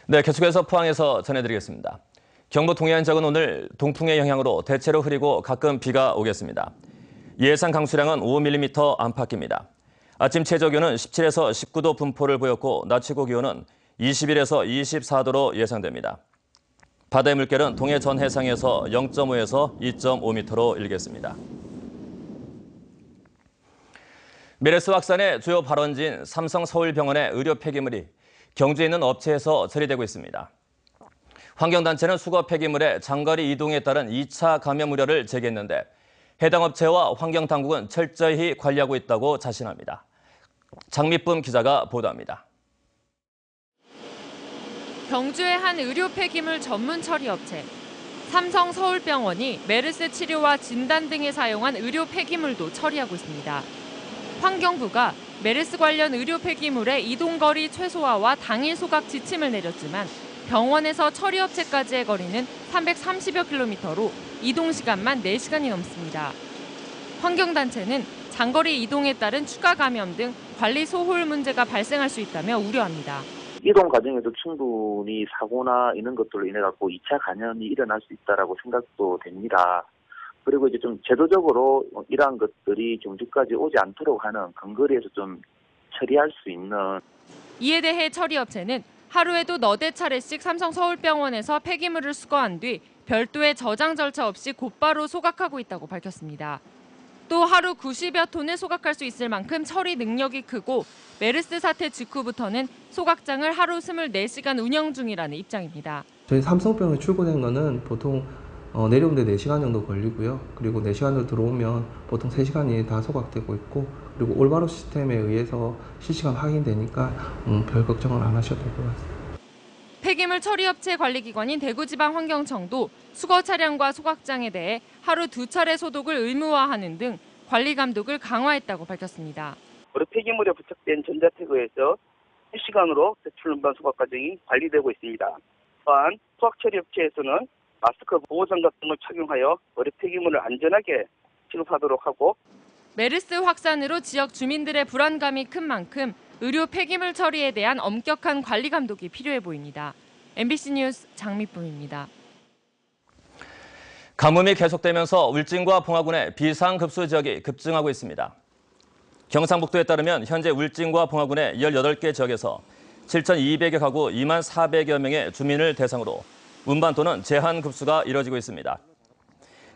네, 계속해서 포항에서 전해드리겠습니다. 경북 동해안 지역은 오늘 동풍의 영향으로 대체로 흐리고 가끔 비가 오겠습니다. 예상 강수량은 5mm 안팎입니다. 아침 최저기온은 17에서 19도 분포를 보였고 낮 최고 기온은 21에서 24도로 예상됩니다. 바다의 물결은 동해 전 해상에서 0.5에서 2.5m로 일겠습니다. 메르스 확산의 주요 발원지인 삼성서울병원의 의료 폐기물이 경주에 있는 업체에서 처리되고 있습니다. 환경단체는 수거 폐기물의 장거리 이동에 따른 2차 감염 우려를 제기했는데 해당 업체와 환경당국은 철저히 관리하고 있다고 자신합니다. 장미쁨 기자가 보도합니다. 경주의 한 의료 폐기물 전문 처리 업체. 삼성서울병원이 메르스 치료와 진단 등에 사용한 의료 폐기물도 처리하고 있습니다. 환경부가 메르스 관련 의료 폐기물의 이동거리 최소화와 당일 소각 지침을 내렸지만 병원에서 처리업체까지의 거리는 330여 킬로미터로 이동 시간만 4시간이 넘습니다. 환경단체는 장거리 이동에 따른 추가 감염 등 관리 소홀 문제가 발생할 수 있다며 우려합니다. 이동 과정에도 충분히 사고나 이런 것들로 인해 갖고 2차 감염이 일어날 수 있다라고 생각도 됩니다. 그리고 이제 좀 제도적으로 이러한 것들이 경주까지 오지 않도록 하는 근거리에서 좀 처리할 수 있는. 이에 대해 처리업체는 하루에도 너댓 차례씩 삼성서울병원에서 폐기물을 수거한 뒤 별도의 저장 절차 없이 곧바로 소각하고 있다고 밝혔습니다. 또 하루 90여 톤을 소각할 수 있을 만큼 처리 능력이 크고 메르스 사태 직후부터는 소각장을 하루 24시간 운영 중이라는 입장입니다. 저희 삼성병원에 출고된 거는 보통 내려오는데 4시간 정도 걸리고요. 그리고 4시간 정도 들어오면 보통 3시간이 다 소각되고 있고 그리고 올바로 시스템에 의해서 실시간 확인되니까 별 걱정은 안 하셔도 될 것 같습니다. 폐기물 처리업체 관리기관인 대구지방환경청도 수거 차량과 소각장에 대해 하루 2차례 소독을 의무화하는 등 관리 감독을 강화했다고 밝혔습니다. 의료 폐기물에 부착된 전자태그에서 실시간으로 배출 운반 소각 과정이 관리되고 있습니다. 또한 소각 처리업체에서는 마스크, 보호장갑 등을 착용하여 의료 폐기물을 안전하게 취급하도록 하고 메르스 확산으로 지역 주민들의 불안감이 큰 만큼 의료 폐기물 처리에 대한 엄격한 관리 감독이 필요해 보입니다. MBC 뉴스 장미쁨입니다. 가뭄이 계속되면서 울진과 봉화군의 비상급수 지역이 급증하고 있습니다. 경상북도에 따르면 현재 울진과 봉화군의 18개 지역에서 7,200여 가구 2만 400여 명의 주민을 대상으로 운반 또는 제한 급수가 이뤄지고 있습니다.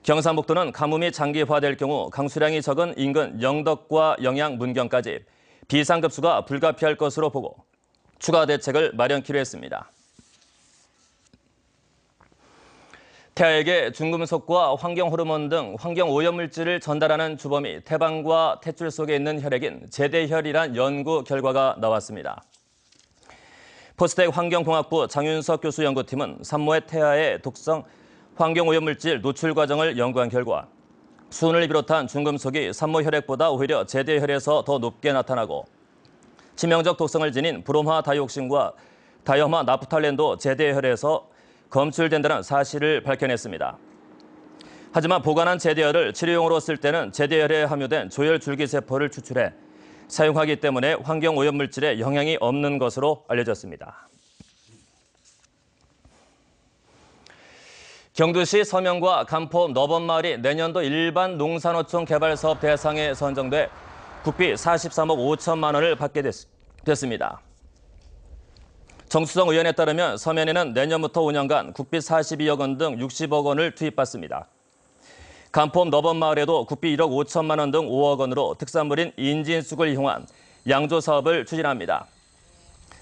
경상북도는 가뭄이 장기화될 경우 강수량이 적은 인근 영덕과 영양, 문경까지 비상급수가 불가피할 것으로 보고 추가 대책을 마련키로 했습니다. 태아에게 중금속과 환경호르몬 등 환경오염물질을 전달하는 주범이 태방과 탯줄 속에 있는 혈액인 제대혈이란 연구 결과가 나왔습니다. 포스텍 환경공학부 장윤석 교수 연구팀은 산모의 태아의 독성 환경오염물질 노출 과정을 연구한 결과 수은을 비롯한 중금속이 산모 혈액보다 오히려 제대혈에서 더 높게 나타나고 치명적 독성을 지닌 브롬화 다이옥신과 다이엄화 나프탈렌도 제대혈에서 검출된다는 사실을 밝혀냈습니다. 하지만 보관한 제대혈을 치료용으로 쓸 때는 제대혈에 함유된 조혈 줄기세포를 추출해 사용하기 때문에 환경오염물질에 영향이 없는 것으로 알려졌습니다. 경주시 서면과 간포 너번마을이 내년도 일반 농산어촌 개발사업 대상에 선정돼 국비 43억 5천만 원을 받게 됐습니다. 정수성 의원에 따르면 서면에는 내년부터 5년간 국비 42억 원 등 60억 원을 투입받습니다. 간포 너번마을에도 국비 1억 5천만 원 등 5억 원으로 특산물인 인진쑥을 이용한 양조 사업을 추진합니다.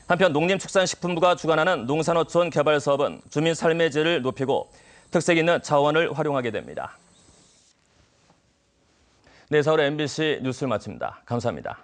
한편 농림축산식품부가 주관하는 농산어촌 개발 사업은 주민 삶의 질을 높이고 특색 있는 자원을 활용하게 됩니다. 네, 서울 MBC 뉴스를 마칩니다. 감사합니다.